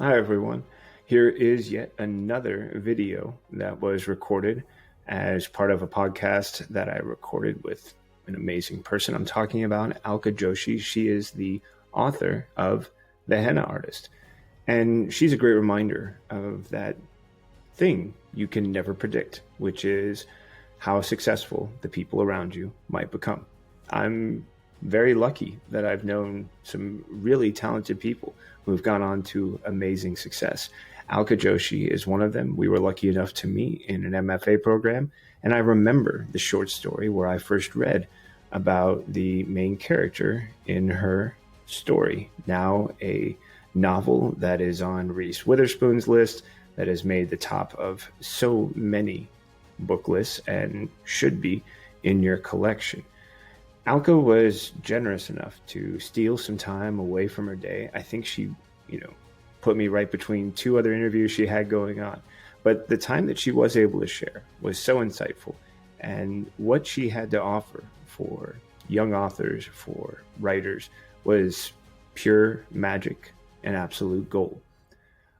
Hi, everyone. Here is yet another video that was recorded as part of a podcast that I recorded with an amazing person. I'm talking about Alka Joshi. She is the author of The Henna Artist. And she's a great reminder of that thing you can never predict, which is how successful the people around you might become. I'm very lucky that I've known some really talented people who've gone on to amazing success. Alka Joshi is one of them. We were lucky enough to meet in an MFA program, and I remember the short story where I first read about the main character in her story, now a novel that is on Reese Witherspoon's list, that has made the top of so many book lists and should be in your collection. Alka was generous enough to steal some time away from her day. I think she, you know, put me right between two other interviews she had going on. But the time that she was able to share was so insightful. And what she had to offer for young authors, for writers, was pure magic and absolute gold.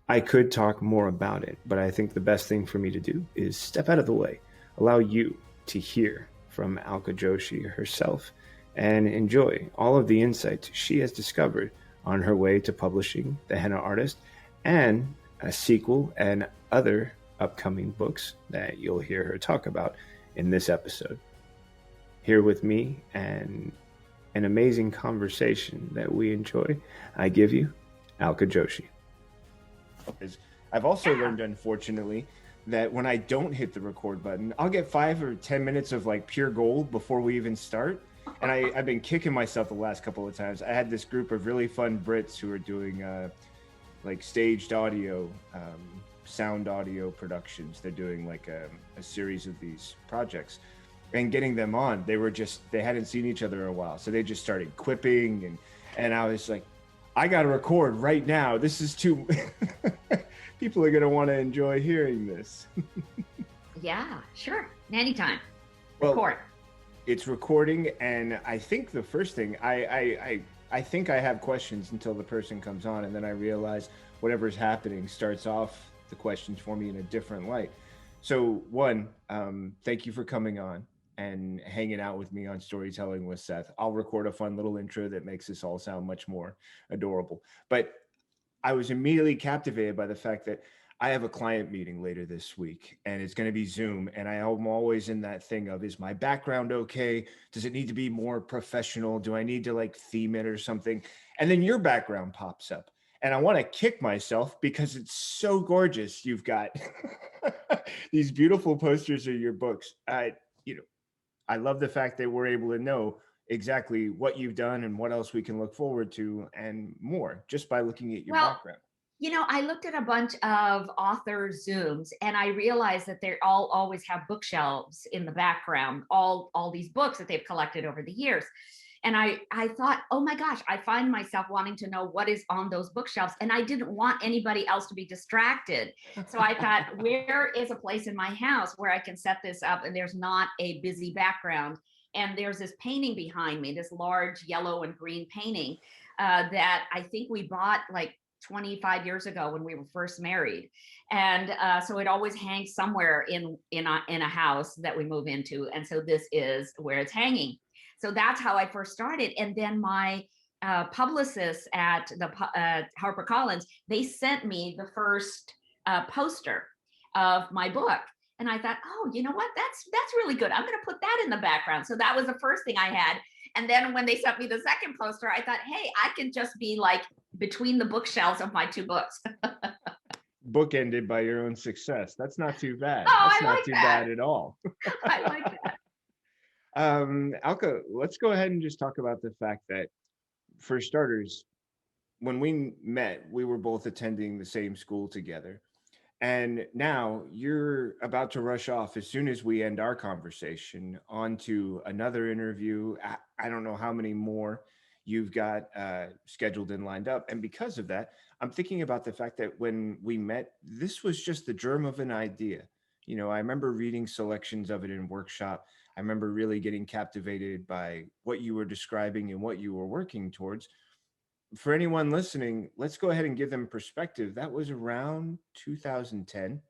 I could talk more about it, but I think the best thing for me to do is step out of the way, allow you to hear from Alka Joshi herself, and enjoy all of the insights she has discovered on her way to publishing The Henna Artist and a sequel and other upcoming books that you'll hear her talk about in this episode. Here with me and an amazing conversation that we enjoy, I give you Alka Joshi. I've also learned, unfortunately, that when I don't hit the record button, I'll get 5 or 10 minutes of like pure gold before we even start. And I've been kicking myself the last couple of times. I had this group of really fun Brits who are doing like staged audio, sound audio productions. They're doing like a series of these projects. And getting them on, they hadn't seen each other in a while. So they just started quipping and I was like, I got to record right now. This is too, people are going to want to enjoy hearing this. Yeah, sure. Anytime. Well, Record. it's recording. And I think the first thing, I think I have questions until the person comes on. And then I realize whatever's happening starts off the questions for me in a different light. So one, thank you for coming on and hanging out with me on Storytelling with Seth. I'll record a fun little intro that makes this all sound much more adorable. But I was immediately captivated by the fact that I have a client meeting later this week and it's going to be Zoom. And I'm always in that thing of, is my background okay? Does it need to be more professional? Do I need to like theme it or something? And then your background pops up. And I want to kick myself because it's so gorgeous. You've got these beautiful posters of your books. I love the fact that we're able to know exactly what you've done and what else we can look forward to and more just by looking at your Well, background. I looked at a bunch of author Zooms and I realized that they all always have bookshelves in the background, all these books that they've collected over the years. And I thought, oh my gosh, I find myself wanting to know what is on those bookshelves. And I didn't want anybody else to be distracted. So I thought, where is a place in my house where I can set this up and there's not a busy background? And there's this painting behind me, this large yellow and green painting that I think we bought like 25 years ago when we were first married. And so it always hangs somewhere in a house that we move into. And so this is where it's hanging. So that's how I first started. And then my publicists at the HarperCollins, they sent me the first poster of my book. And I thought, oh, you know what? That's really good. I'm going to put that in the background. So that was the first thing I had. And then when they sent me the second poster, I thought, hey, I can just be like between the bookshelves of my two books. Bookended by your own success. That's not too bad. Oh, That's I not like too that. bad at all. I like that. Alka, let's go ahead and just talk about the fact that, for starters, when we met, we were both attending the same school together. And now you're about to rush off as soon as we end our conversation onto another interview. I don't know how many more you've got scheduled and lined up. And because of that, I'm thinking about the fact that when we met, this was just the germ of an idea. I remember reading selections of it in workshop. I remember really getting captivated by what you were describing and what you were working towards. for anyone listening, let's go ahead and give them perspective. That was around 2010.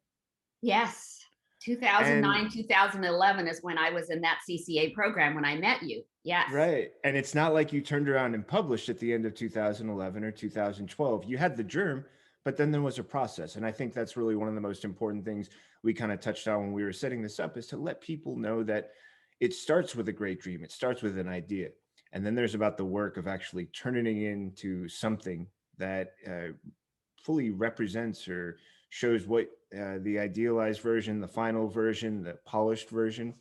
Yes. And 2009, 2011 is when I was in that CCA program when I met you. Yes. right. And it's not like you turned around and published at the end of 2011 or 2012. You had the germ, but then there was a process. And I think that's really one of the most important things we kind of touched on when we were setting this up, is to let people know that it starts with a great dream. It starts with an idea. And then there's about the work of actually turning it into something that fully represents or shows what the idealized version, the final version, the polished version.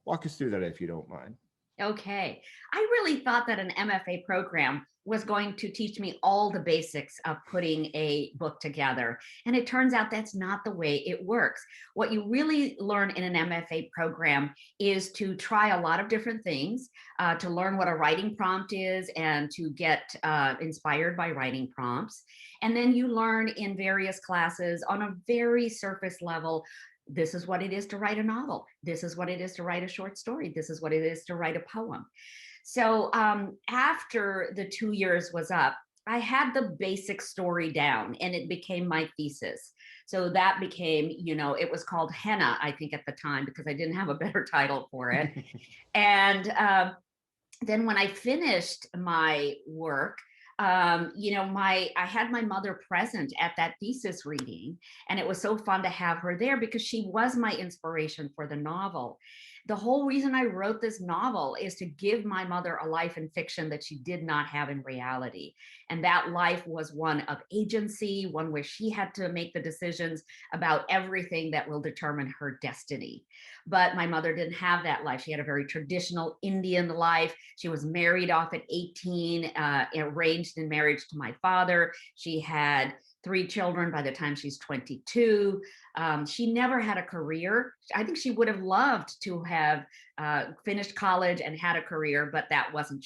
Walk us through that if you don't mind. Okay. I really thought that an MFA program was going to teach me all the basics of putting a book together. And it turns out that's not the way it works. What you really learn in an MFA program is to try a lot of different things, to learn what a writing prompt is and to get inspired by writing prompts. And then you learn in various classes on a very surface level, this is what it is to write a novel. This is what it is to write a short story. This is what it is to write a poem. So after the 2 years was up, I had the basic story down and it became my thesis. So that became, it was called Henna, I think at the time, because I didn't have a better title for it. And then when I finished my work, I had my mother present at that thesis reading, and it was so fun to have her there because she was my inspiration for the novel. The whole reason I wrote this novel is to give my mother a life in fiction that she did not have in reality. And that life was one of agency, one where she had to make the decisions about everything that will determine her destiny. But my mother didn't have that life. She had a very traditional Indian life. She was married off at 18, arranged in marriage to my father. She had 3 children by the time she's 22. She never had a career. I think she would have loved to have finished college and had a career, but that wasn't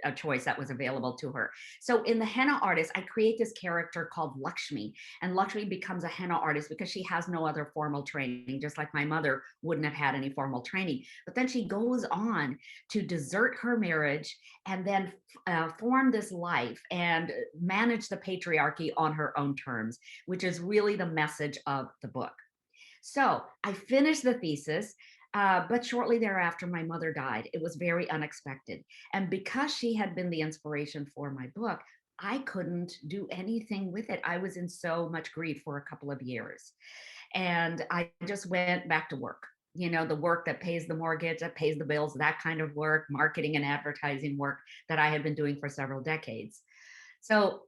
a choice that was available to her. So in the Henna Artist, I create this character called Lakshmi, and Lakshmi becomes a henna artist because she has no other formal training, just like my mother wouldn't have had any formal training. But then she goes on to desert her marriage and then form this life and manage the patriarchy on her own terms, which is really the message of the book. So I finished the thesis, but shortly thereafter, my mother died. It was very unexpected. And because she had been the inspiration for my book, I couldn't do anything with it. I was in so much grief for a couple of years. And I just went back to work. The work that pays the mortgage, that pays the bills, that kind of work, marketing and advertising work that I had been doing for several decades. So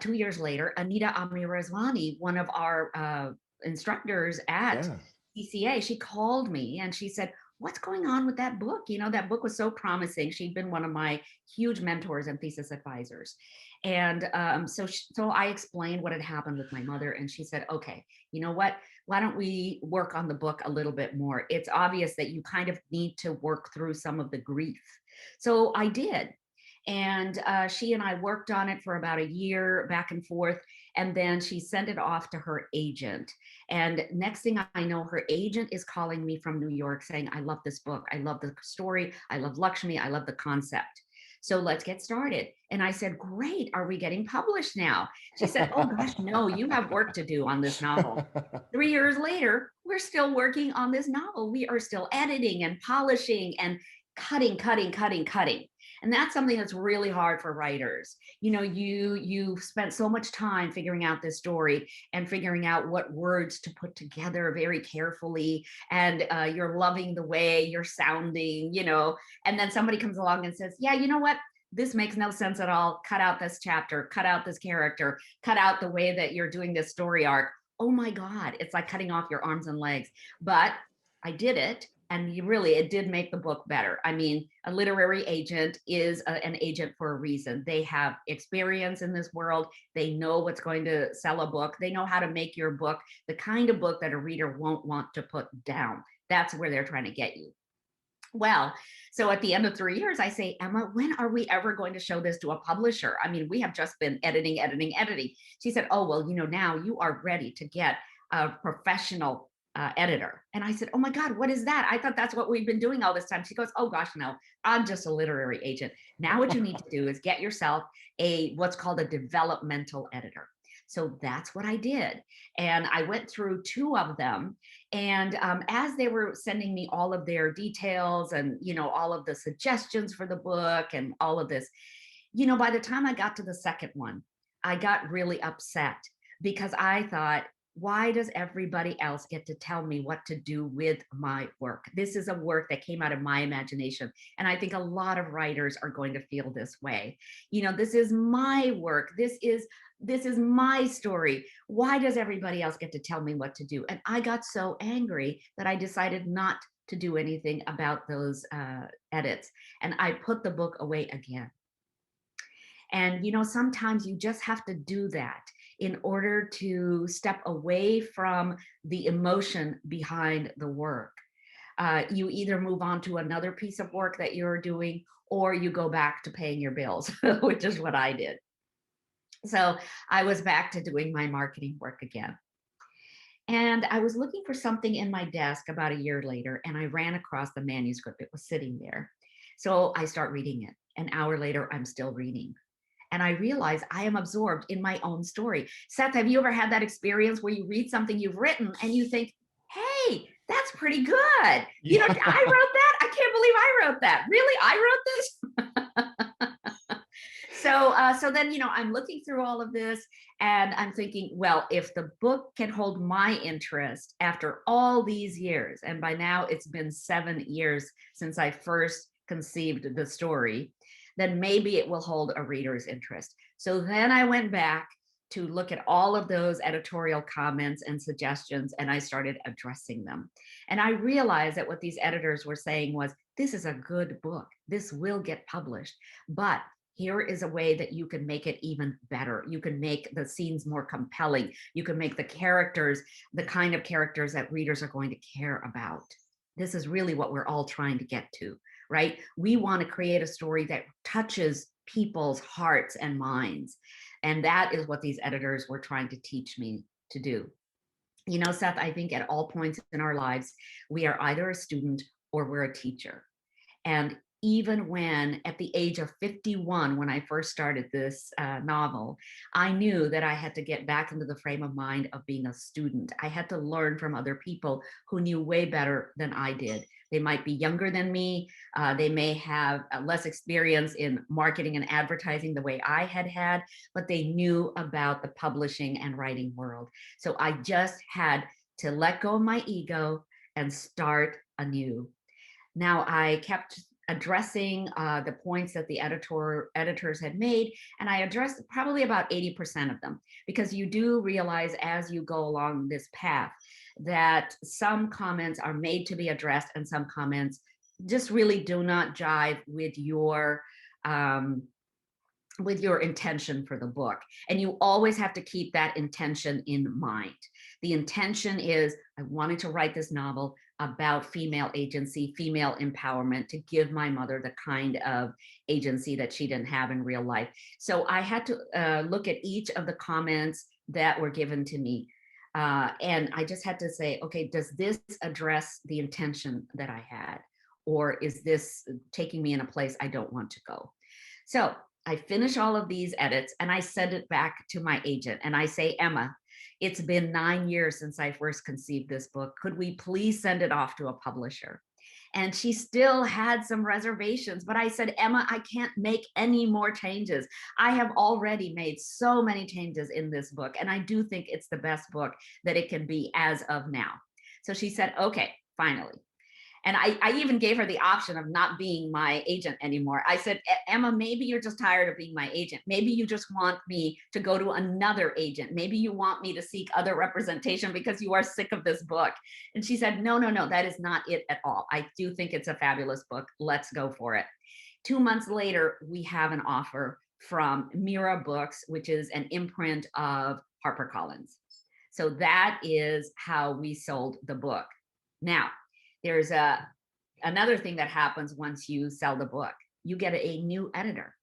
2 years later, Anita Amirazwani, one of our instructors at Yeah. CCA, she called me and she said, "What's going on with that book? That book was so promising." She'd been one of my huge mentors and thesis advisors. And so I explained what had happened with my mother. And she said, "Okay, you know what? Why don't we work on the book a little bit more? It's obvious that you kind of need to work through some of the grief." So I did. And she and I worked on it for about a year back and forth. And then she sent it off to her agent. And next thing I know, her agent is calling me from New York saying, "I love this book. I love the story. I love Lakshmi. I love the concept. So let's get started." And I said, "Great. Are we getting published now?" She said, "Oh gosh, no, you have work to do on this novel." 3 years later, we're still working on this novel. We are still editing and polishing and cutting, cutting, cutting, cutting. And that's something that's really hard for writers. You've spent so much time figuring out this story and figuring out what words to put together very carefully, and you're loving the way you're sounding, and then somebody comes along and says, "Yeah, you know what? This makes no sense at all. Cut out this chapter, cut out this character, cut out the way that you're doing this story arc." Oh my God, it's like cutting off your arms and legs. But I did it. And it did make the book better. I mean, a literary agent is an agent for a reason. They have experience in this world. They know what's going to sell a book. They know how to make your book the kind of book that a reader won't want to put down. That's where they're trying to get you. Well, so at the end of 3 years, I say, "Emma, when are we ever going to show this to a publisher? I mean, we have just been editing." She said, "Oh, well, now you are ready to get a professional editor. And I said, oh my God, what is that? I thought that's what we've been doing all this time. She goes, oh gosh, no, I'm just a literary agent. Now what you need to do is get yourself what's called a developmental editor. So that's what I did. And I went through 2 of them. And as they were sending me all of their details and, all of the suggestions for the book and all of this, by the time I got to the second one, I got really upset because I thought, why does everybody else get to tell me what to do with my work? This is a work that came out of my imagination. And I think a lot of writers are going to feel this way. This is my work. This is my story. Why does everybody else get to tell me what to do? And I got so angry that I decided not to do anything about those edits. And I put the book away again. And, sometimes you just have to do that in order to step away from the emotion behind the work. You either move on to another piece of work that you're doing, or you go back to paying your bills, which is what I did. So I was back to doing my marketing work again. And I was looking for something in my desk about a year later, and I ran across the manuscript. It was sitting there. So I start reading it. An hour later, I'm still reading. And I realize I am absorbed in my own story. Seth, have you ever had that experience where you read something you've written and you think, hey, that's pretty good. Yeah. I wrote that. I can't believe I wrote that. Really? I wrote this? So then, I'm looking through all of this and I'm thinking, well, if the book can hold my interest after all these years, and by now it's been 7 years since I first conceived the story, then maybe it will hold a reader's interest. So then I went back to look at all of those editorial comments and suggestions, and I started addressing them. And I realized that what these editors were saying was, this is a good book. This will get published, but here is a way that you can make it even better. You can make the scenes more compelling. You can make the characters the kind of characters that readers are going to care about. This is really what we're all trying to get to, right? We want to create a story that touches people's hearts and minds. And that is what these editors were trying to teach me to do. Seth, I think at all points in our lives, we are either a student or we're a teacher. And even when at the age of 51, when I first started this novel, I knew that I had to get back into the frame of mind of being a student. I had to learn from other people who knew way better than I did. They might be younger than me. They may have less experience in marketing and advertising the way I had, but they knew about the publishing and writing world. So I just had to let go of my ego and start anew. Now, I kept addressing the points that the editors had made, and I addressed probably about 80% of them, because you do realize as you go along this path that some comments are made to be addressed and some comments just really do not jive with your intention for the book. And you always have to keep that intention in mind. The intention is, I wanted to write this novel about female agency, female empowerment, to give my mother the kind of agency that she didn't have in real life. So I had to look at each of the comments that were given to me. And I just had to say, okay, does this address the intention that I had? Or is this taking me in a place I don't want to go? So I finish all of these edits and I send it back to my agent and I say, Emma, it's been 9 years since I first conceived this book. Could we please send it off to a publisher? And she still had some reservations, but I said, Emma, I can't make any more changes. I have already made so many changes in this book, and I do think it's the best book that it can be as of now. So she said, okay, finally. And I even gave her the option of not being my agent anymore. I said, Emma, maybe you're just tired of being my agent. Maybe you just want me to go to another agent. Maybe you want me to seek other representation because you are sick of this book. And she said, no, that is not it at all. I do think it's a fabulous book. Let's go for it. 2 months later, we have an offer from Mira Books, which is an imprint of HarperCollins. So that is how we sold the book. Now, there's another thing that happens once you sell the book. You get a new editor,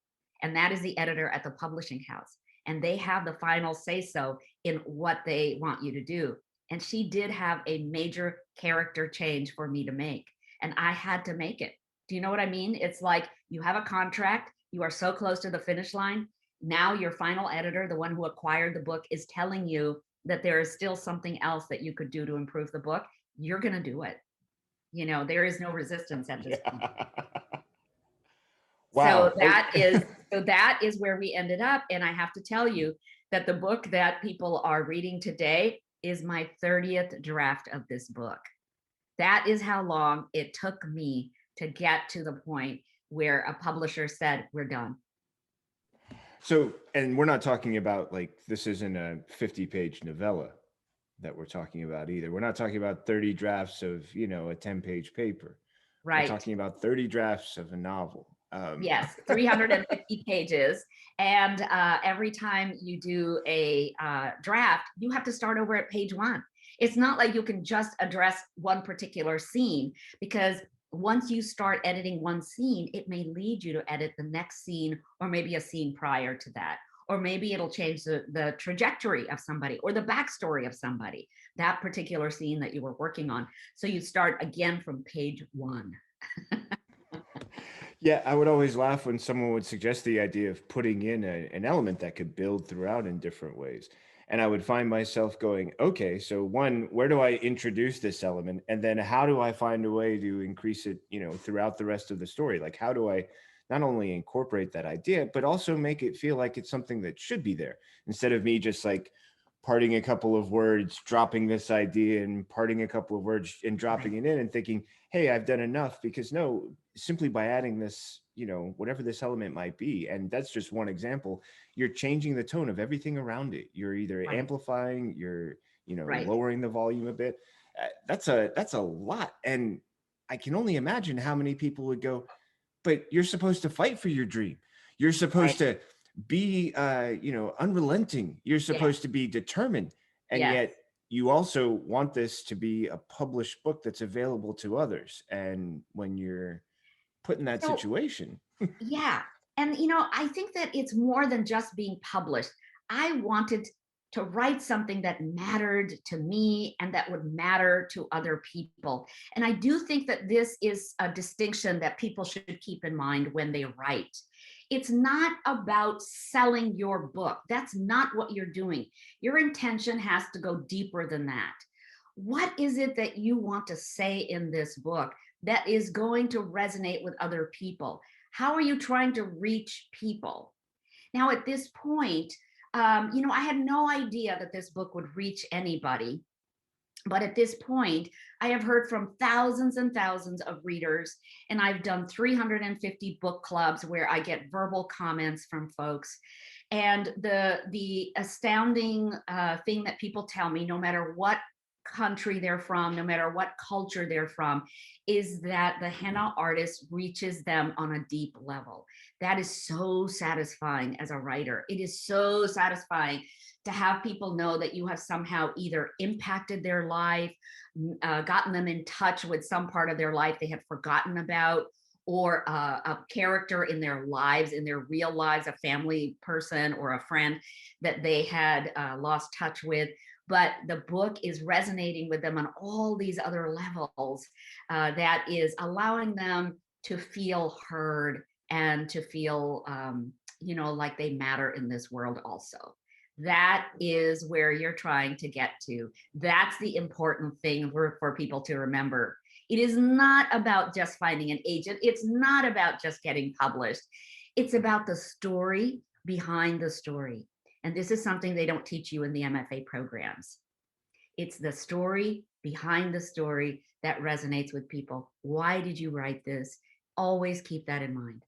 and that is the editor at the publishing house. And they have the final say so in what they want you to do. And she did have a major character change for me to make. And I had to make it. Do you know what I mean? It's like you have a contract, you are so close to the finish line. Now your final editor, the one who acquired the book, is telling you that there is still something else that you could do to improve the book. You're going to do it. You know, there is no resistance at this point. Wow. So that is where we ended up. And I have to tell you that the book that people are reading today is my 30th draft of this book. That is how long it took me to get to the point where a publisher said, we're done. So, and we're not talking about like, this isn't a 50-page novella that we're talking about either. We're not talking about 30 drafts of, a 10-page paper. Right. We're talking about 30 drafts of a novel. Yes, 350 pages. And every time you do a draft, you have to start over at page 1. It's not like you can just address one particular scene, because once you start editing one scene, it may lead you to edit the next scene, or maybe a scene prior to that. Or maybe it'll change the trajectory of somebody or the backstory of somebody, that particular scene that you were working on. So you start again from page 1. Yeah, I would always laugh when someone would suggest the idea of putting in an element that could build throughout in different ways. And I would find myself going, okay, so one, where do I introduce this element? And then how do I find a way to increase it, throughout the rest of the story? Like, how do I not only incorporate that idea, but also make it feel like it's something that should be there, instead of me just like parting a couple of words, dropping this idea and parting a couple of words and dropping it in and thinking, hey, I've done enough. Because no, simply by adding this, whatever this element might be, and that's just one example, you're changing the tone of everything around it. You're either amplifying, you're, lowering the volume a bit. That's a lot. And I can only imagine how many people would go, but you're supposed to fight for your dream. You're supposed to be unrelenting. You're supposed to be determined. And yet you also want this to be a published book that's available to others. And when you're put in that situation. Yeah. And I think that it's more than just being published. I wanted to write something that mattered to me and that would matter to other people. And I do think that this is a distinction that people should keep in mind when they write. It's not about selling your book. That's not what you're doing. Your intention has to go deeper than that. What is it that you want to say in this book that is going to resonate with other people? How are you trying to reach people? Now, at this point, I had no idea that this book would reach anybody. But at this point, I have heard from thousands and thousands of readers, and I've done 350 book clubs where I get verbal comments from folks. And the astounding thing that people tell me, no matter what country they're from, no matter what culture they're from, is that the Henna Artist reaches them on a deep level. That is so satisfying as a writer. It is so satisfying to have people know that you have somehow either impacted their life, gotten them in touch with some part of their life they had forgotten about, or a character in their lives, in their real lives, a family person or a friend that they had lost touch with. But the book is resonating with them on all these other levels, that is allowing them to feel heard and to feel, like they matter in this world also. That is where you're trying to get to. That's the important thing for people to remember. It is not about just finding an agent. It's not about just getting published. It's about the story behind the story. And this is something they don't teach you in the MFA programs. It's the story behind the story that resonates with people. Why did you write this? Always keep that in mind.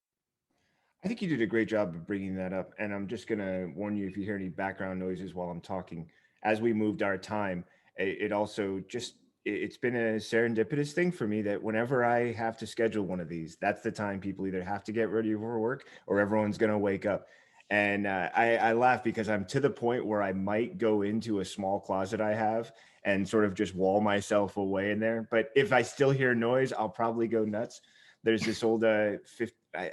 I think you did a great job of bringing that up. And I'm just going to warn you, if you hear any background noises while I'm talking, as we moved our time, it also just, it's been a serendipitous thing for me that whenever I have to schedule one of these, that's the time people either have to get ready for work or everyone's going to wake up. And I laugh because I'm to the point where I might go into a small closet I have and sort of just wall myself away in there. But if I still hear noise, I'll probably go nuts. There's this old, I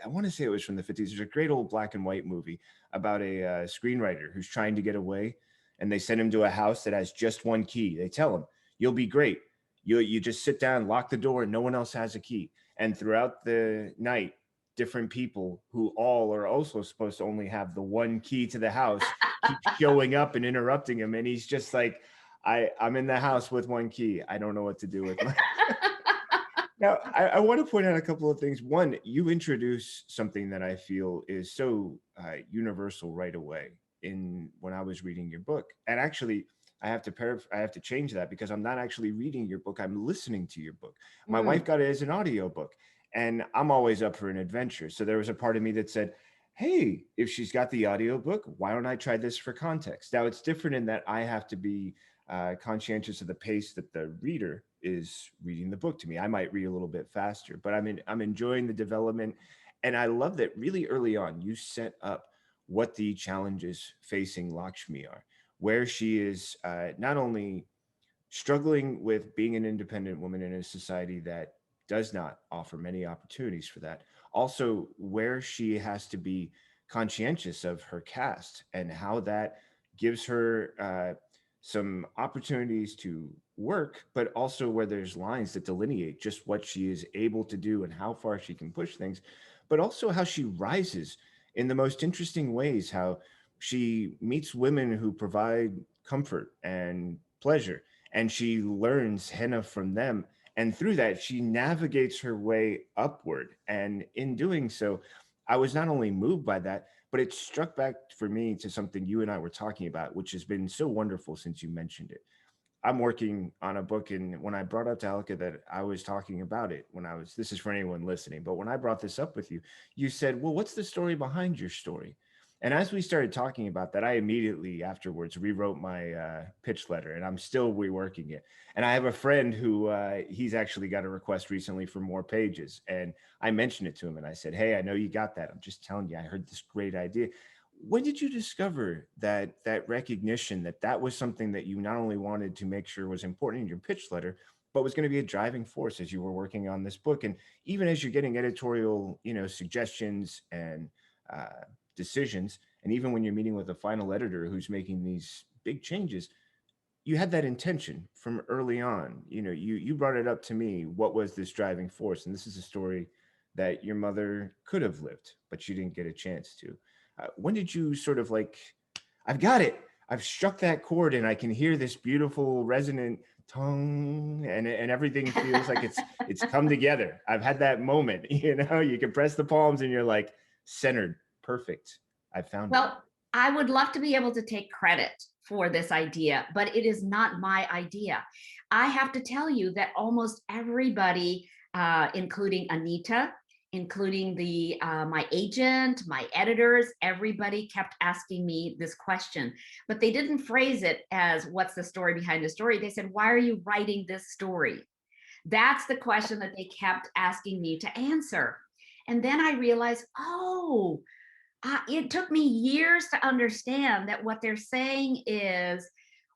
want to say it was from the 50s. There's a great old black and white movie about a screenwriter who's trying to get away. and they send him to a house that has just one key. They tell him, you'll be great. You just sit down, lock the door, and no one else has a key. And throughout the night, different people who all are also supposed to only have the one key to the house keep showing up and interrupting him. And he's just like, I'm in the house with one key. I don't know what to do with my. Now, I want to point out a couple of things. One, you introduce something that I feel is so universal right away in when I was reading your book. And actually, I have to change that because I'm not actually reading your book. I'm listening to your book. My wife got it as an audio book, and I'm always up for an adventure. So there was a part of me that said, hey, if she's got the audio book, why don't I try this for context? Now, it's different in that I have to be conscientious of the pace that the reader is reading the book to me. I might read a little bit faster, but I'm enjoying the development, and I love that really early on you set up what the challenges facing Lakshmi are, where she is not only struggling with being an independent woman in a society that does not offer many opportunities for that, also where she has to be conscientious of her caste and how that gives her some opportunities to work, but also where there's lines that delineate just what she is able to do and how far she can push things, but also how she rises in the most interesting ways, how she meets women who provide comfort and pleasure, and she learns henna from them. And through that, she navigates her way upward. And in doing so, I was not only moved by that, but it struck back for me to something you and I were talking about, which has been so wonderful since you mentioned it. I'm working on a book, and when I brought up to Alka that I was talking about it, when I was, this is for anyone listening, but when I brought this up with you, you said, well, what's the story behind your story? And as we started talking about that, I immediately afterwards rewrote my pitch letter, and I'm still reworking it. And I have a friend who he's actually got a request recently for more pages. And I mentioned it to him, and I said, hey, I know you got that. I'm just telling you, I heard this great idea. When did you discover that recognition that that was something that you not only wanted to make sure was important in your pitch letter, but was going to be a driving force as you were working on this book, and even as you're getting editorial, suggestions and uh, decisions, and even when you're meeting with a final editor who's making these big changes, you had that intention from early on. You brought it up to me. What was this driving force? And this is a story that your mother could have lived, but she didn't get a chance to. When did you sort of like, I've got it. I've struck that chord, and I can hear this beautiful resonant tongue, and everything feels like it's come together. I've had that moment. You can press the palms, and you're like centered, perfect. I found it. Well, I would love to be able to take credit for this idea, but it is not my idea. I have to tell you that almost everybody, including Anita, including the my agent, my editors, everybody kept asking me this question, but they didn't phrase it as what's the story behind the story. They said, why are you writing this story? That's the question that they kept asking me to answer. And then I realized, oh, it took me years to understand that what they're saying is,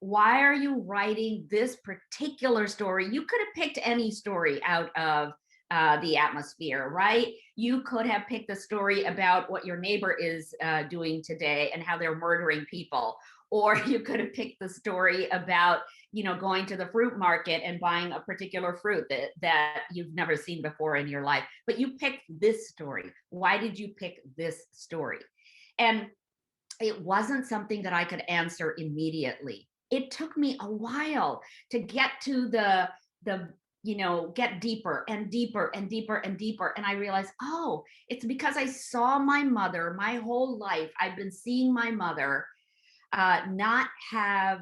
why are you writing this particular story? You could have picked any story out of the atmosphere, right? You could have picked a story about what your neighbor is doing today and how they're murdering people. Or you could have picked the story about, going to the fruit market and buying a particular fruit that you've never seen before in your life. But you picked this story. Why did you pick this story? And it wasn't something that I could answer immediately. It took me a while to get to the get deeper and deeper and deeper and deeper. And I realized, oh, it's because I saw my mother my whole life. I've been seeing my mother not have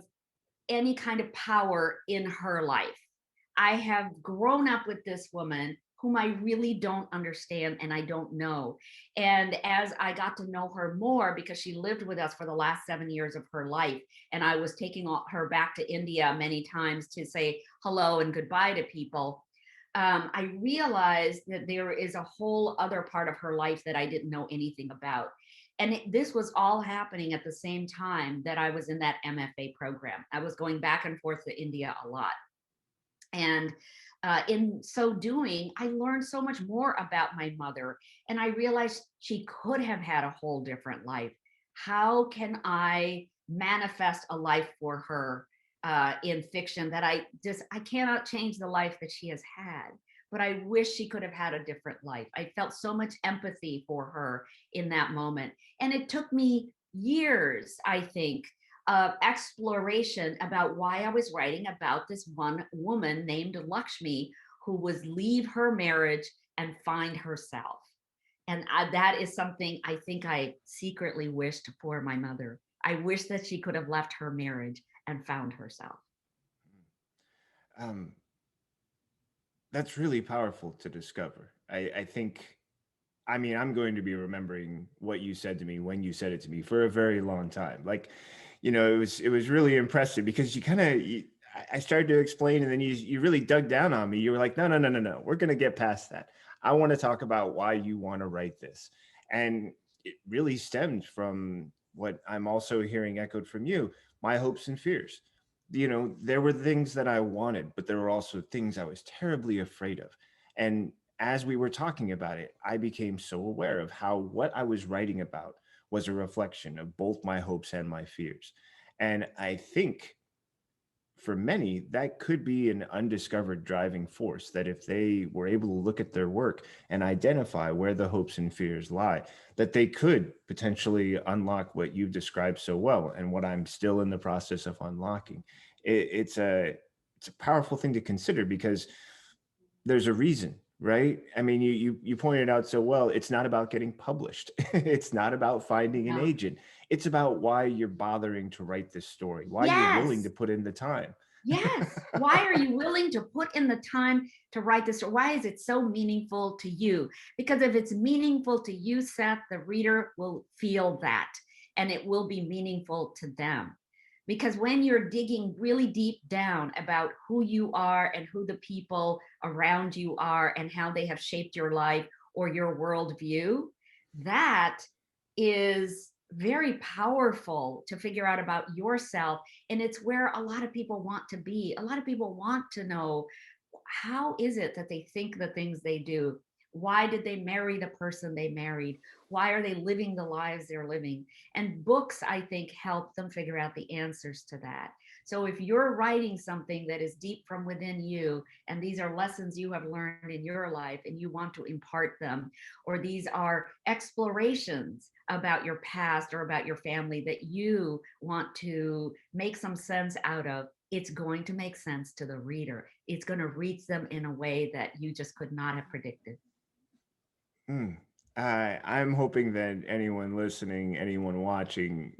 any kind of power in her life. I have grown up with this woman whom I really don't understand and I don't know. And as I got to know her more, because she lived with us for the last 7 years of her life, and I was taking her back to India many times to say hello and goodbye to people, I realized that there is a whole other part of her life that I didn't know anything about. And this was all happening at the same time that I was in that MFA program. I was going back and forth to India a lot. And in so doing, I learned so much more about my mother. And I realized she could have had a whole different life. How can I manifest a life for her in fiction that I cannot change the life that she has had, but I wish she could have had a different life. I felt so much empathy for her in that moment. And it took me years, I think, of exploration about why I was writing about this one woman named Lakshmi who was leave her marriage and find herself. And that is something I think I secretly wished for my mother. I wish that she could have left her marriage and found herself. Um, that's really powerful to discover. I think, I mean, I'm going to be remembering what you said to me when you said it to me for a very long time. Like, it was really impressive because you kind of, I started to explain, and then you really dug down on me. You were like, no, no, no, no, no. We're going to get past that. I want to talk about why you want to write this. And it really stemmed from what I'm also hearing echoed from you, my hopes and fears. There were things that I wanted, but there were also things I was terribly afraid of. And as we were talking about it, I became so aware of how what I was writing about was a reflection of both my hopes and my fears. And I think for many, that could be an undiscovered driving force that if they were able to look at their work and identify where the hopes and fears lie, that they could potentially unlock what you've described so well and what I'm still in the process of unlocking. It's a powerful thing to consider because there's a reason, right? I mean, you pointed out so well, it's not about getting published. It's not about finding an No. agent. It's about why you're bothering to write this story, why you're willing to Yes. put in the time. Yes. Why are you willing to put in the time to write this? Why is it so meaningful to you? Because if it's meaningful to you, Seth, the reader will feel that and it will be meaningful to them. Because when you're digging really deep down about who you are and who the people around you are and how they have shaped your life or your worldview, that is very powerful to figure out about yourself. And it's where a lot of people want to be. A lot of people want to know, how is it that they think the things they do? Why did they marry the person they married? Why are they living the lives they're living? And books, I think, help them figure out the answers to that. So if you're writing something that is deep from within you, and these are lessons you have learned in your life and you want to impart them, or these are explorations about your past or about your family that you want to make some sense out of, it's going to make sense to the reader. It's going to reach them in a way that you just could not have predicted. Mm. I'm hoping that anyone listening, anyone watching,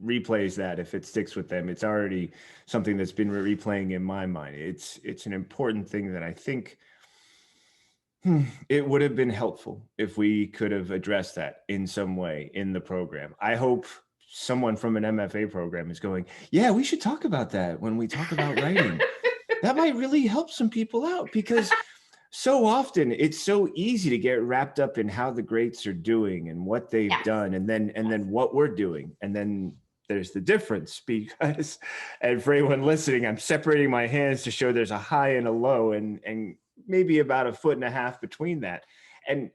replays that if it sticks with them. It's already something that's been replaying in my mind. It's an important thing that I think it would have been helpful if we could have addressed that in some way in the program. I hope someone from an MFA program is going, yeah, we should talk about that when we talk about writing. That might really help some people out because so often it's so easy to get wrapped up in how the greats are doing and what they've Yes. done and then what we're doing. And then there's the difference because, and for anyone listening, I'm separating my hands to show there's a high and a low and maybe about a foot and a half between that. And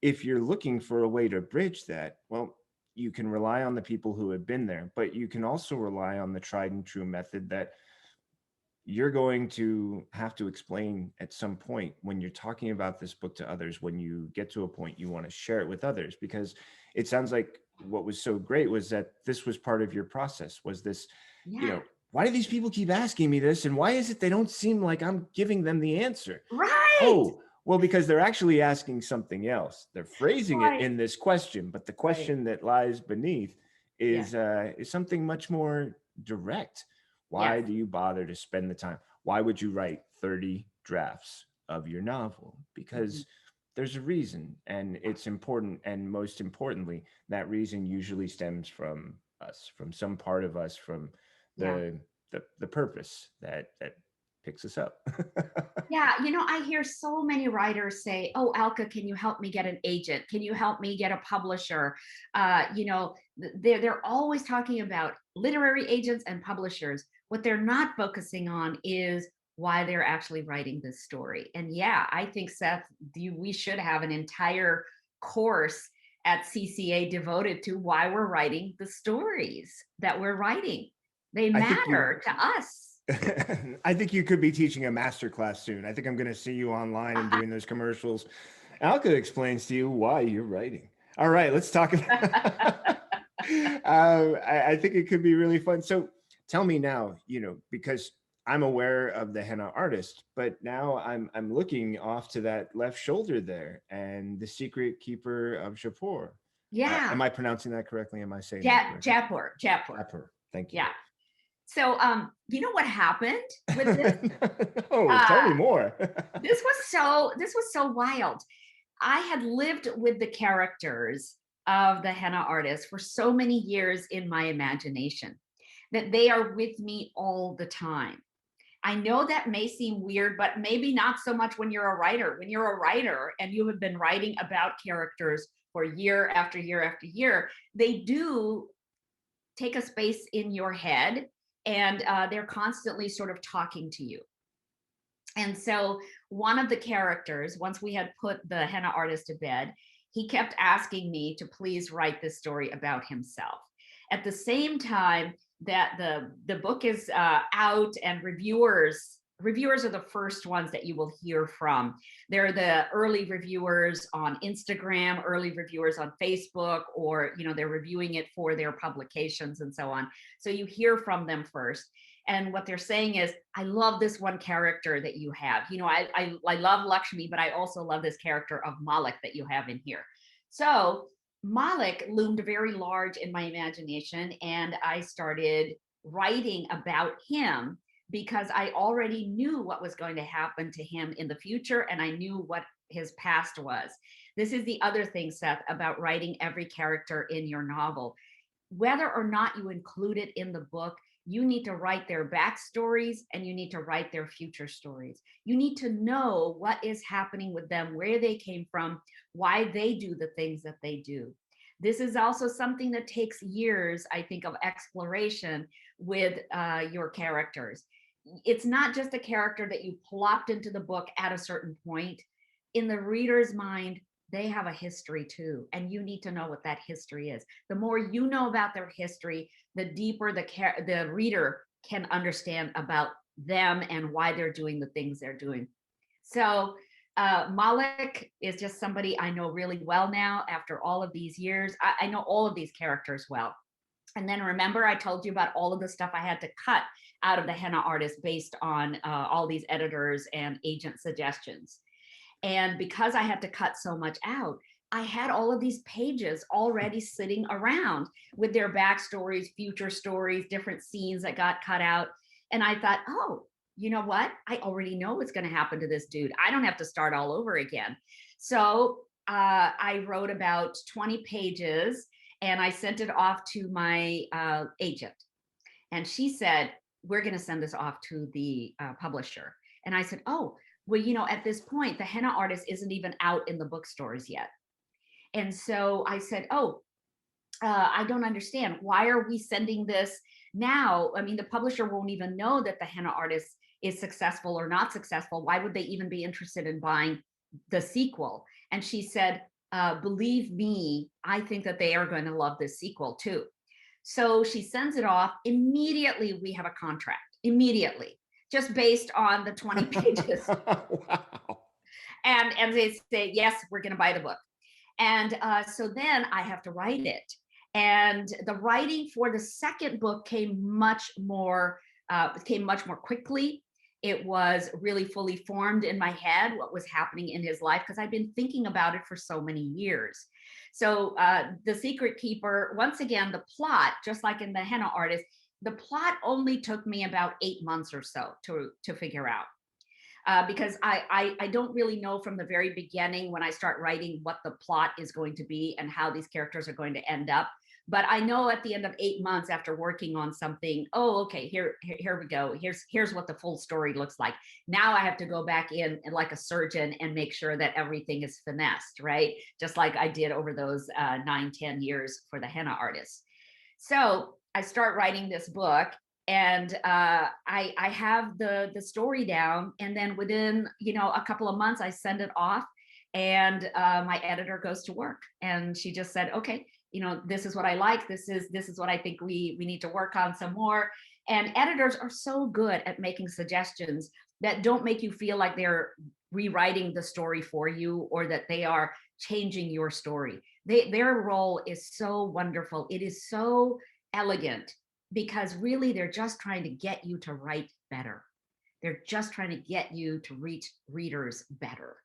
if you're looking for a way to bridge that, well, you can rely on the people who have been there, but you can also rely on the tried and true method that you're going to have to explain at some point when you're talking about this book to others, when you get to a point you want to share it with others, because it sounds like what was so great was that this was part of your process, was this, Yeah. why do these people keep asking me this? And why is it they don't seem like I'm giving them the answer? Right. Oh, well, because they're actually asking something else. They're phrasing it Right. in this question, but the Right. question that lies beneath Yes. is something much more direct. Why Yes. do you bother to spend the time? Why would you write 30 drafts of your novel? Mhm. Because there's a reason, and it's important. And most importantly, that reason usually stems from us, from some part of us, from Yeah. the purpose that picks us up. Yeah, I hear so many writers say, "Oh, Alka, can you help me get an agent? Can you help me get a publisher?" They're always talking about literary agents and publishers. What they're not focusing on is why they're actually writing this story. And yeah, I think Seth, we should have an entire course at CCA devoted to why we're writing the stories that we're writing. They I think you matter to us. I think you could be teaching a master class soon. I think I'm going to see you online and doing those commercials. Alka explains to you why you're writing. All right, let's talk about. I think it could be really fun. So tell me now, because I'm aware of the henna artist, but now I'm looking off to that left shoulder there, and the secret keeper of Jaipur. Yeah. Am I pronouncing that correctly? Am I saying that correctly? Jaipur. Jaipur. Thank you. Yeah. So, you know what happened with this? Oh, tell me more. This was so wild. I had lived with the characters of the henna artist for so many years in my imagination that they are with me all the time. I know that may seem weird, but maybe not so much when you're a writer. When you're a writer and you have been writing about characters for year after year after year, they do take a space in your head, and they're constantly sort of talking to you. And so one of the characters, once we had put the henna artist to bed, he kept asking me to please write this story about himself. At the same time that the book is out, and reviewers are the first ones that you will hear from. They're the early reviewers on Instagram, early reviewers on Facebook, or they're reviewing it for their publications and so on. So you hear from them first. And what they're saying is, I love this one character that you have. I love Lakshmi, but I also love this character of Malik that you have in here. So Malik loomed very large in my imagination, and I started writing about him because I already knew what was going to happen to him in the future, and I knew what his past was. This is the other thing, Seth, about writing every character in your novel. Whether or not you include it in the book, you need to write their backstories and you need to write their future stories. You need to know what is happening with them, where they came from, why they do the things that they do. This is also something that takes years, I think, of exploration with your characters. It's not just a character that you plopped into the book at a certain point. In the reader's mind, they have a history too, and you need to know what that history is. The more you know about their history, the deeper the reader can understand about them and why they're doing the things they're doing. So Malik is just somebody I know really well now after all of these years. I know all of these characters well. And then remember, I told you about all of the stuff I had to cut out of the henna artist based on all these editors and agent suggestions. And because I had to cut so much out, I had all of these pages already sitting around with their backstories, future stories, different scenes that got cut out. And I thought, oh, you know what? I already know what's going to happen to this dude. I don't have to start all over again. So I wrote about 20 pages and I sent it off to my agent. And she said, we're going to send this off to the publisher. And I said, oh, well, at this point, the henna artist isn't even out in the bookstores yet. And so I said, oh, I don't understand. Why are we sending this now? I mean, the publisher won't even know that the henna artist is successful or not successful. Why would they even be interested in buying the sequel? And she said, believe me, I think that they are going to love this sequel too. So she sends it off. Immediately, we have a contract. Immediately. Just based on the 20 pages. Wow. And they say, yes, we're going to buy the book. And so then I have to write it. And the writing for the second book came much more quickly. It was really fully formed in my head, what was happening in his life, because I've been thinking about it for so many years. So The Secret Keeper, once again, the plot, just like in the henna artist, the plot only took me about 8 months or so to figure out. Because I don't really know from the very beginning when I start writing what the plot is going to be and how these characters are going to end up. But I know at the end of 8 months after working on something, oh, okay, here we go. Here's what the full story looks like. Now I have to go back in and like a surgeon and make sure that everything is finessed, right? Just like I did over those 9-10 years for the henna artist. So I start writing this book, and I have the story down, and then within a couple of months I send it off, And my editor goes to work, and she just said, okay, this is what I like. This is what I think we need to work on some more. And editors are so good at making suggestions that don't make you feel like they're rewriting the story for you, or that they are changing your story. Their role is so wonderful. It is so elegant, because really they're just trying to get you to write better. They're just trying to get you to reach readers better.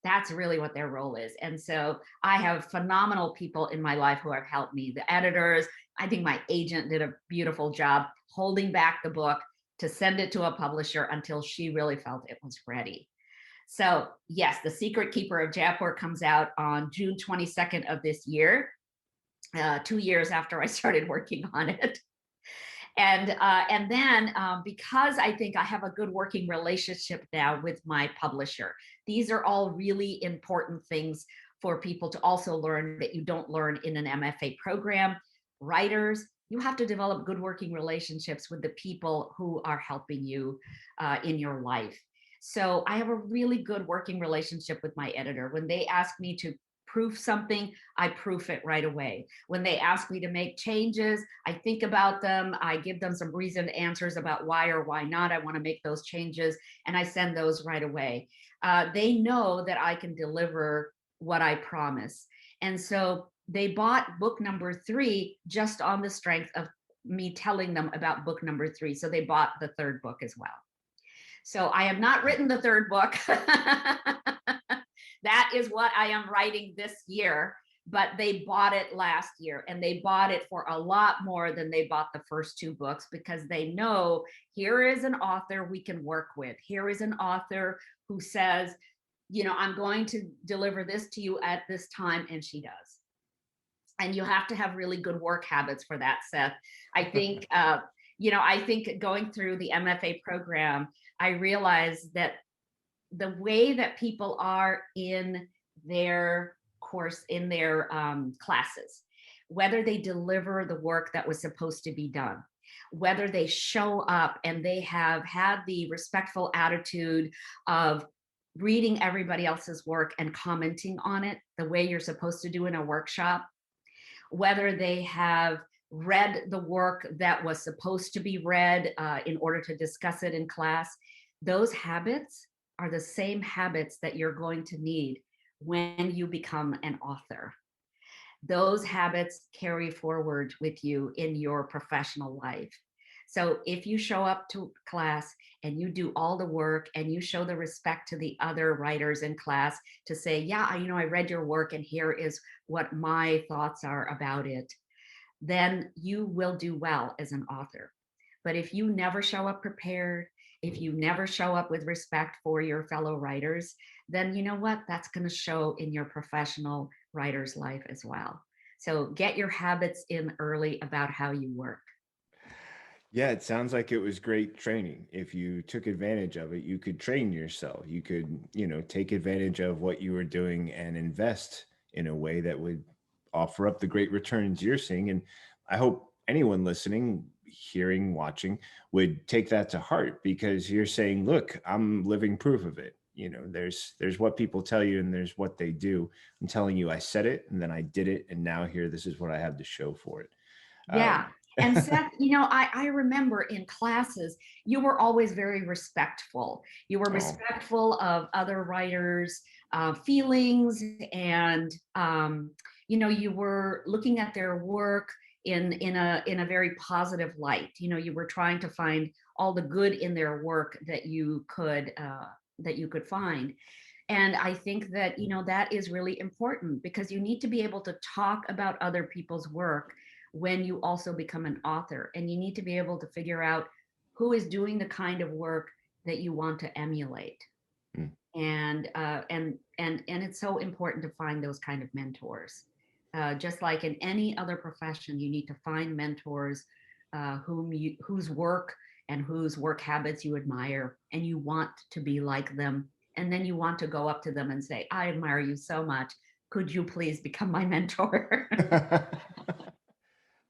That's really what their role is. And so I have phenomenal people in my life who have helped me. The editors, I think my agent did a beautiful job holding back the book to send it to a publisher until she really felt it was ready. So yes, The Secret Keeper of Jaipur comes out on June 22nd of this year, 2 years after I started working on it. And then because I think I have a good working relationship now with my publisher, these are all really important things for people to also learn that you don't learn in an MFA program. Writers, you have to develop good working relationships with the people who are helping you in your life. So I have a really good working relationship with my editor. When they ask me to proof something, I proof it right away. When they ask me to make changes, I think about them. I give them some reasoned answers about why or why not I want to make those changes, and I send those right away. They know that I can deliver what I promise. And so they bought book number 3 just on the strength of me telling them about book number 3. So they bought the 3rd book as well. So I have not written the 3rd book. That is what I am writing this year, but they bought it last year, and they bought it for a lot more than they bought the first 2 books, because they know here is an author we can work with. Here is an author who says, I'm going to deliver this to you at this time, and she does. And you have to have really good work habits for that, Seth. I think, I think going through the MFA program, I realized that the way that people are in their course, in their classes, whether they deliver the work that was supposed to be done, whether they show up and they have had the respectful attitude of reading everybody else's work and commenting on it the way you're supposed to do in a workshop, whether they have read the work that was supposed to be read in order to discuss it in class, those habits are the same habits that you're going to need when you become an author. Those habits carry forward with you in your professional life. So if you show up to class and you do all the work and you show the respect to the other writers in class to say, yeah, I read your work and here is what my thoughts are about it, then you will do well as an author. But if you never show up prepared, if you never show up with respect for your fellow writers, then you know what? That's going to show in your professional writer's life as well. So get your habits in early about how you work. Yeah, it sounds like it was great training. If you took advantage of it, you could train yourself. You could, take advantage of what you were doing and invest in a way that would offer up the great returns you're seeing. And I hope anyone listening, hearing, watching would take that to heart, because you're saying, look, I'm living proof of it. There's what people tell you and there's what they do. I'm telling you, I said it and then I did it. And now here, this is what I have to show for it. Yeah. And Seth, I remember in classes, you were always very respectful. You were respectful of other writers' feelings, and you were looking at their work in a very positive light. You were trying to find all the good in their work that you could find. And I think that that is really important, because you need to be able to talk about other people's work when you also become an author, and you need to be able to figure out who is doing the kind of work that you want to emulate. And it's so important to find those kind of mentors. Just like in any other profession, you need to find mentors whose work and whose work habits you admire, and you want to be like them. And then you want to go up to them and say, I admire you so much. Could you please become my mentor?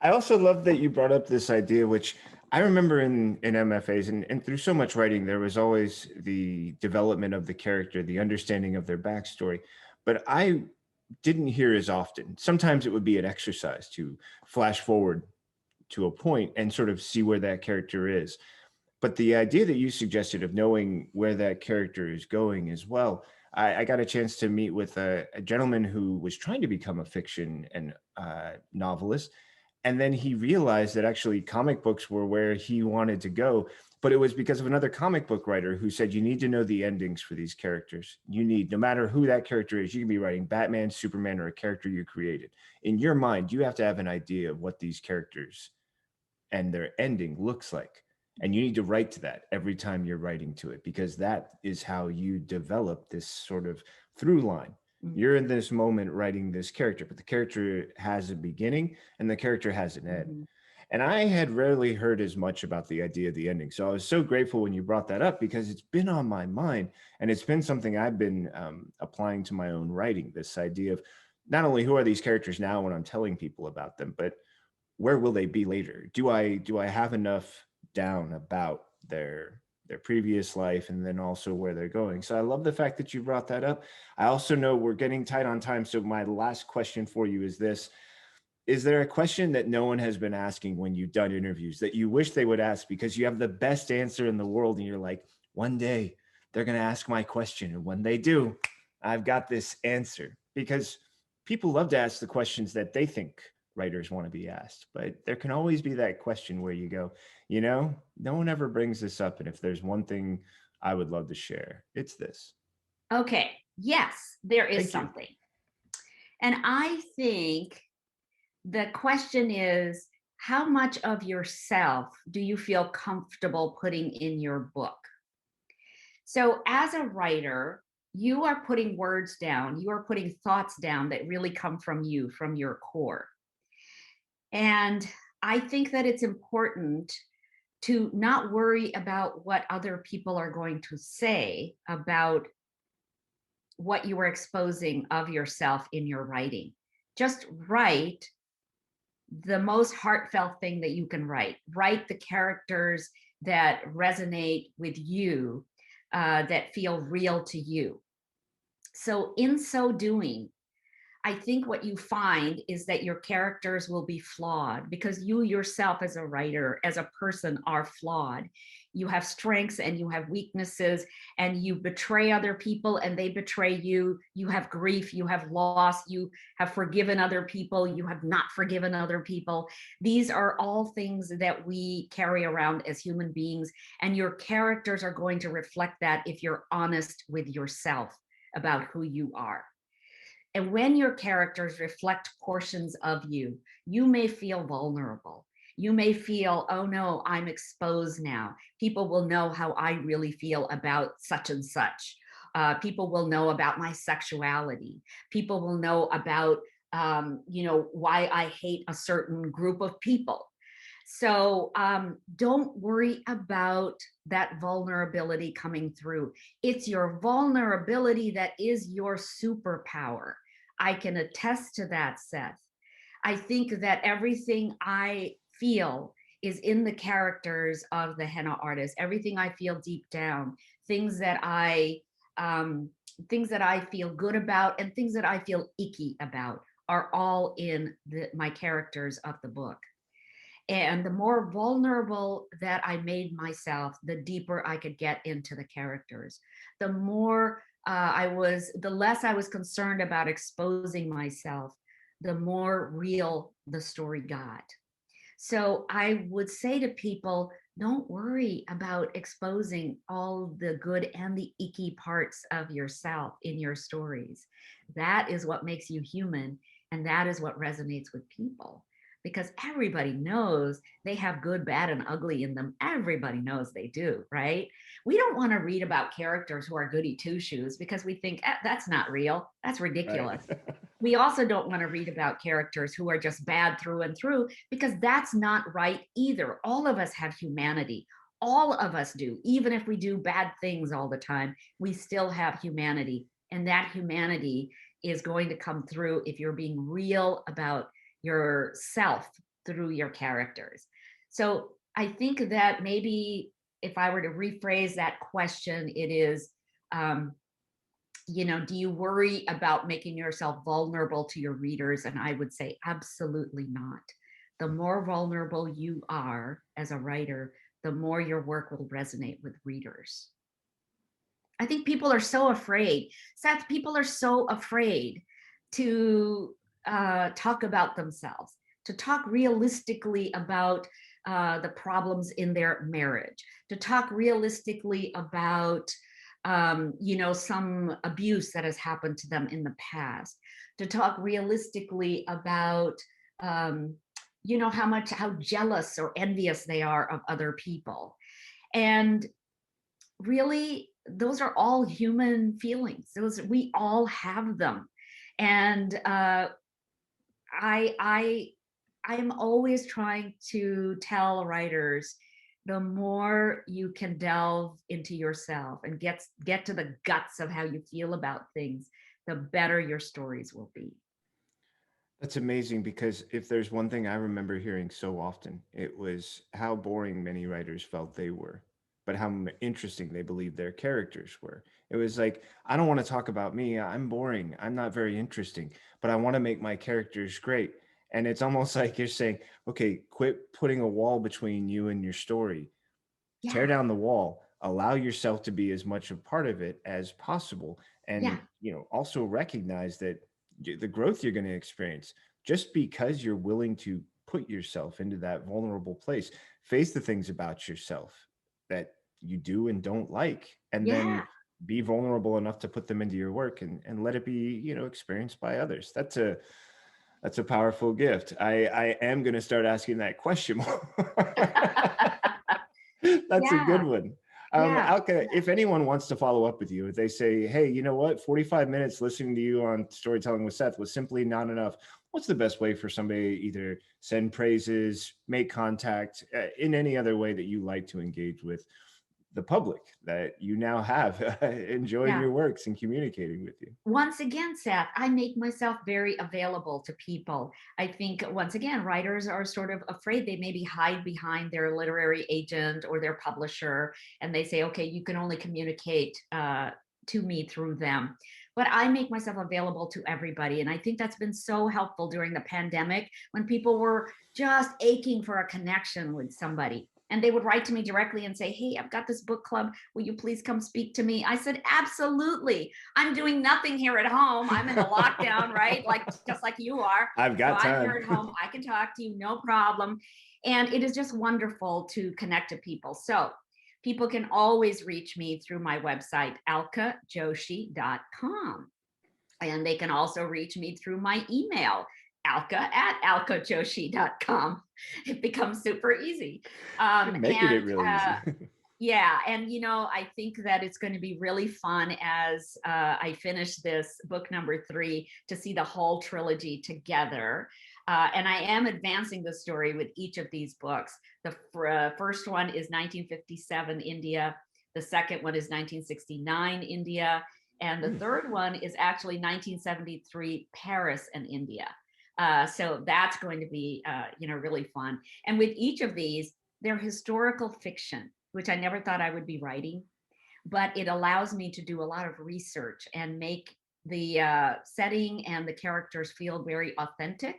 I also love that you brought up this idea, which I remember in MFAs and through so much writing, there was always the development of the character, the understanding of their backstory. but I didn't hear as often. Sometimes it would be an exercise to flash forward to a point and sort of see where that character is. But the idea that you suggested of knowing where that character is going as well, I got a chance to meet with a gentleman who was trying to become a fiction and novelist. And then he realized that actually comic books were where he wanted to go. But it was because of another comic book writer who said, you need to know the endings for these characters. You need, no matter who that character is, you can be writing Batman, Superman, or a character you created. In your mind, you have to have an idea of what these characters and their ending looks like. And you need to write to that every time you're writing to it, because that is how you develop this sort of through line. You're in this moment writing this character, but the character has a beginning and the character has an end. And I had rarely heard as much about the idea of the ending. So I was so grateful when you brought that up, because it's been on my mind and it's been something I've been applying to my own writing. This idea of not only who are these characters now when I'm telling people about them, but where will they be later? Do I have enough down about their previous life, and then also where they're going? So I love the fact that you brought that up. I also know we're getting tight on time, so my last question for you is this: is there a question that no one has been asking when you've done interviews that you wish they would ask because you have the best answer in the world and you're like, one day they're going to ask my question, and when they do, I've got this answer? Because people love to ask the questions that they think writers want to be asked, but there can always be that question where you go, no one ever brings this up, and if there's one thing I would love to share, it's this. Okay. Yes, there is Thank you. something. And I think the question is, how much of yourself do you feel comfortable putting in your book? So, as a writer, you are putting words down, you are putting thoughts down that really come from you, from your core. And I think that it's important to not worry about what other people are going to say about what you are exposing of yourself in your writing. Just write the most heartfelt thing that you can write. Write the characters that resonate with you, that feel real to you. So, in so doing, I think what you find is that your characters will be flawed because you yourself, as a writer, as a person, are flawed. You have strengths and you have weaknesses, and you betray other people and they betray you. You have grief, you have loss, you have forgiven other people, you have not forgiven other people. These are all things that we carry around as human beings, and your characters are going to reflect that if you're honest with yourself about who you are. And when your characters reflect portions of you, you may feel vulnerable. You may feel, oh no, I'm exposed now. People will know how I really feel about such and such. People will know about my sexuality. People will know about, why I hate a certain group of people. So don't worry about that vulnerability coming through. It's your vulnerability that is your superpower. I can attest to that, Seth. I think that everything I feel is in the characters of the Henna Artist. Everything I feel deep down, things that I feel good about, and things that I feel icky about, are all in my characters of the book. And the more vulnerable that I made myself, the deeper I could get into the characters. The more the less I was concerned about exposing myself, the more real the story got. So I would say to people, don't worry about exposing all the good and the icky parts of yourself in your stories. That is what makes you human, and that is what resonates with people. Because everybody knows they have good, bad, and ugly in them. Everybody knows they do, right? We don't want to read about characters who are goody two shoes because we think that's not real. That's ridiculous. Right. We also don't want to read about characters who are just bad through and through, because that's not right either. All of us have humanity. All of us do. Even if we do bad things all the time, we still have humanity. And that humanity is going to come through if you're being real about yourself through your characters. So I think that maybe if I were to rephrase that question, it is, do you worry about making yourself vulnerable to your readers? And I would say absolutely not. The more vulnerable you are as a writer, the more your work will resonate with readers. I think people are so afraid. Seth, people are so afraid to talk about themselves, to talk realistically about the problems in their marriage, to talk realistically about some abuse that has happened to them in the past, to talk realistically about how jealous or envious they are of other people. And really, those are all human feelings. We all have them. And I am always trying to tell writers, the more you can delve into yourself and get to the guts of how you feel about things, the better your stories will be. That's amazing, because if there's one thing I remember hearing so often, it was how boring many writers felt they were, but how interesting they believed their characters were. It was like, I don't want to talk about me. I'm boring. I'm not very interesting, but I want to make my characters great. And it's almost like you're saying, okay, quit putting a wall between you and your story. Tear Yeah, down the wall, allow yourself to be as much a part of it as possible, yeah, and also recognize that the growth you're going to experience, just because you're willing to put yourself into that vulnerable place, face the things about yourself that you do and don't like, and then yeah. be vulnerable enough to put them into your work, and let it be experienced by others. That's a powerful gift. I am going to start asking that question more. That's a good Yeah, one. yeah. Alka, if anyone wants to follow up with you, if they say, hey, you know what, 45 minutes listening to you on Storytelling with Seth was simply not enough, what's the best way for somebody to either send praises, make contact, in any other way that you like to engage with the public that you now have enjoying Yeah. your works and communicating with you? Once again, Seth, I make myself very available to people. I think, once again, writers are sort of afraid. They maybe hide behind their literary agent or their publisher, and they say, okay, you can only communicate to me through them. But I make myself available to everybody. And I think that's been so helpful during the pandemic, when people were just aching for a connection with somebody. And they would write to me directly and say, hey, I've got this book club. Will you please come speak to me? I said, absolutely. I'm doing nothing here at home. I'm in the lockdown, right? Like, just like you are. I've So got I'm here time. at home. I can talk to you, no problem. And it is just wonderful to connect to people. So people can always reach me through my website, alkajoshi.com. And they can also reach me through my email, alka@alkajoshi.com. It becomes super easy. You're making it really easy. Yeah, and I think that it's going to be really fun as I finish this book number 3 to see the whole trilogy together. And I am advancing the story with each of these books. The first one is 1957 India. The second one is 1969 India. And the third one is actually 1973 Paris and India. So that's going to be, really fun. And with each of these, they're historical fiction, which I never thought I would be writing, but it allows me to do a lot of research and make the setting and the characters feel very authentic.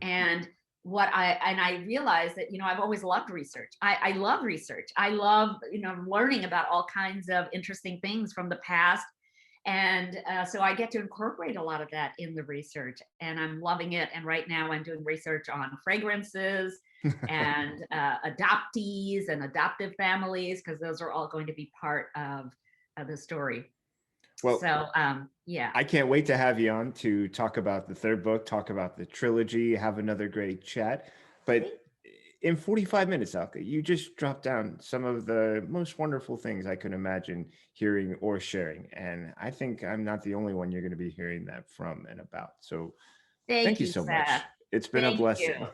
And I realized that, I've always loved research. I love research. I love, learning about all kinds of interesting things from the past. And so I get to incorporate a lot of that in the research, and I'm loving it. And right now I'm doing research on fragrances and adoptees and adoptive families, because those are all going to be part of the story. Well, So yeah. I can't wait to have you on to talk about the third book, talk about the trilogy, have another great chat. But in 45 minutes, Alka, you just dropped down some of the most wonderful things I could imagine hearing or sharing. And I think I'm not the only one you're going to be hearing that from and about. So thank Thank you you, so Seth. much. It's been a Thank you. blessing.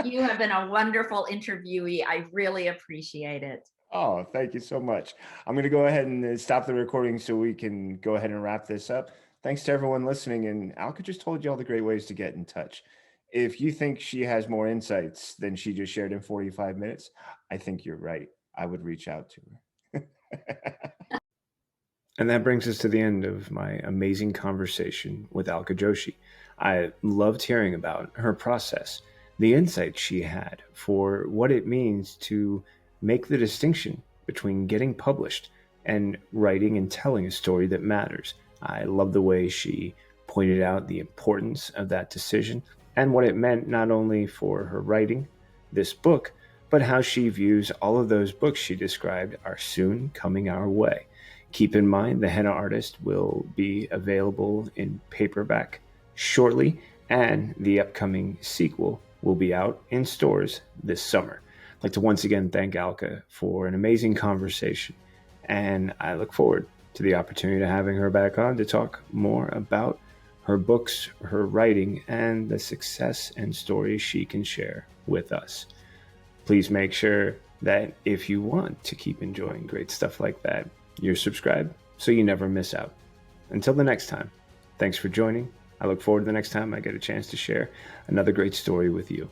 You have been a wonderful interviewee. I really appreciate it. Oh, thank you so much. I'm going to go ahead and stop the recording so we can go ahead and wrap this up. Thanks to everyone listening. And Alka just told you all the great ways to get in touch. If you think she has more insights than she just shared in 45 minutes, I think you're right. I would reach out to her. And that brings us to the end of my amazing conversation with Alka Joshi. I loved hearing about her process, the insight she had for what it means to make the distinction between getting published and writing and telling a story that matters. I love the way she pointed out the importance of that decision and what it meant not only for her writing this book, but how she views all of those books she described are soon coming our way. Keep in mind, the Henna Artist will be available in paperback shortly, and the upcoming sequel will be out in stores this summer. I'd like to once again thank Alka for an amazing conversation, and I look forward to the opportunity to having her back on to talk more about her books, her writing, and the success and stories she can share with us. Please make sure that if you want to keep enjoying great stuff like that, you're subscribed so you never miss out. Until the next time, thanks for joining. I look forward to the next time I get a chance to share another great story with you.